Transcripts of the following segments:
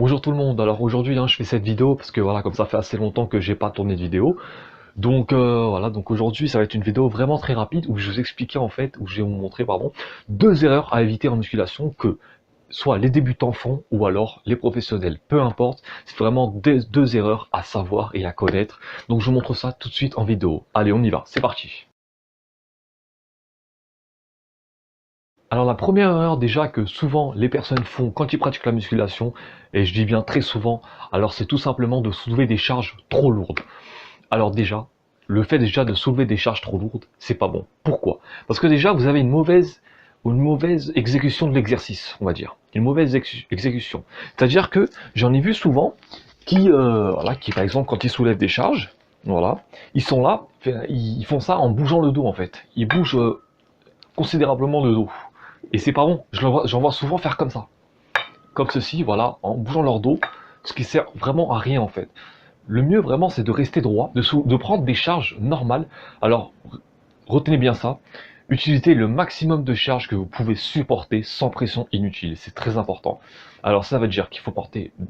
Bonjour tout le monde, alors aujourd'hui je fais cette vidéo parce que voilà, comme ça fait assez longtemps que j'ai pas tourné de vidéo. Donc voilà, donc aujourd'hui ça va être une vidéo vraiment très rapide où je vais vous expliquer en fait, où je vais vous montrer pardon, deux erreurs à éviter en musculation que soit les débutants font ou alors les professionnels, peu importe, c'est vraiment deux erreurs à savoir et à connaître. Donc je vous montre ça tout de suite en vidéo. Allez, on y va, c'est parti. Alors la première erreur déjà que souvent les personnes font quand ils pratiquent la musculation, et je dis bien très souvent, alors c'est tout simplement de soulever des charges trop lourdes. Alors déjà, le fait déjà de soulever des charges trop lourdes, c'est pas bon. Pourquoi? Parce que déjà vous avez une mauvaise exécution de l'exercice, on va dire. Une mauvaise exécution. C'est-à-dire que j'en ai vu souvent qui par exemple quand ils soulèvent des charges, voilà, ils sont là, ils font ça en bougeant le dos en fait. Ils bougent considérablement le dos. Et c'est pas bon. J'en vois souvent faire comme ça. Comme ceci, voilà, en bougeant leur dos, ce qui sert vraiment à rien en fait. Le mieux vraiment c'est de rester droit, de prendre des charges normales. Alors, retenez bien ça. Utilisez le maximum de charges que vous pouvez supporter sans pression inutile. C'est très important. Alors ça veut dire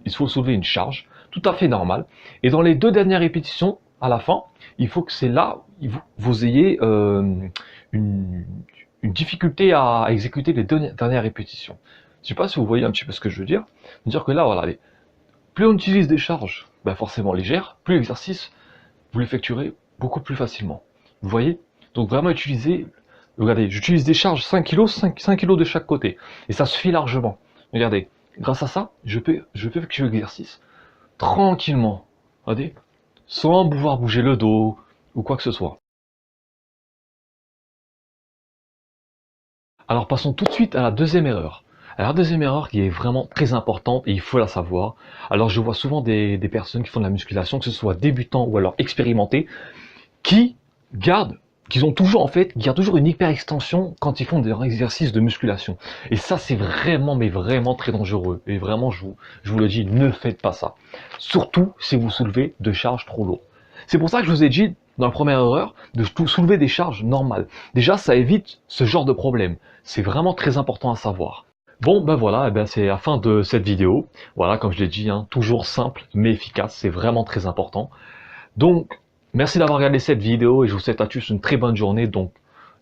il faut soulever une charge tout à fait normale. Et dans les deux dernières répétitions, à la fin, il faut que c'est là vous ayez une, une difficulté à exécuter les deux dernières répétitions. Je sais pas si vous voyez un petit peu ce que je veux dire. Dire que là, voilà, plus on utilise des charges forcément légères, plus l'exercice, vous l'effectuerez beaucoup plus facilement. Vous voyez? Donc vraiment utiliser, regardez, j'utilise des charges 5 kg, 5 kg de chaque côté. Et ça suffit largement. Regardez, grâce à ça, je peux effectuer l'exercice tranquillement. Regardez, sans pouvoir bouger le dos ou quoi que ce soit. Alors passons tout de suite à la deuxième erreur. Alors la deuxième erreur qui est vraiment très importante et il faut la savoir. Alors je vois souvent des personnes qui font de la musculation, que ce soit débutants ou alors expérimentés, qui gardent, gardent toujours une hyper extension quand ils font des exercices de musculation. Et ça c'est vraiment mais vraiment très dangereux. Et vraiment je vous le dis, ne faites pas ça. Surtout si vous soulevez de charges trop lourdes. C'est pour ça que je vous ai dit dans la première erreur de soulever des charges normales. Déjà ça évite ce genre de problème. C'est vraiment très important à savoir. Bon ben voilà, c'est la fin de cette vidéo. Voilà, comme je l'ai dit, toujours simple mais efficace, c'est vraiment très important. Donc, merci d'avoir regardé cette vidéo et je vous souhaite à tous une très bonne journée. Donc,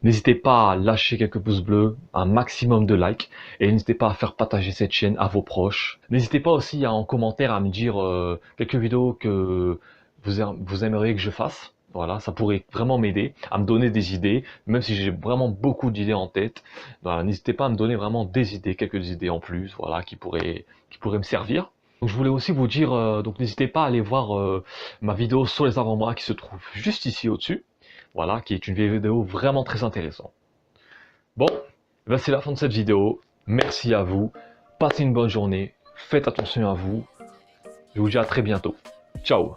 n'hésitez pas à lâcher quelques pouces bleus, un maximum de likes et n'hésitez pas à faire partager cette chaîne à vos proches. N'hésitez pas aussi en commentaire à me dire quelques vidéos que vous aimeriez que je fasse. Voilà, ça pourrait vraiment m'aider à me donner des idées, même si j'ai vraiment beaucoup d'idées en tête. Voilà, n'hésitez pas à me donner vraiment des idées, quelques idées en plus, voilà, qui pourraient me servir. Donc je voulais aussi vous dire, donc n'hésitez pas à aller voir ma vidéo sur les avant-bras qui se trouve juste ici au-dessus, voilà, qui est une vidéo vraiment très intéressante. Bon, c'est la fin de cette vidéo. Merci à vous. Passez une bonne journée. Faites attention à vous. Je vous dis à très bientôt. Ciao.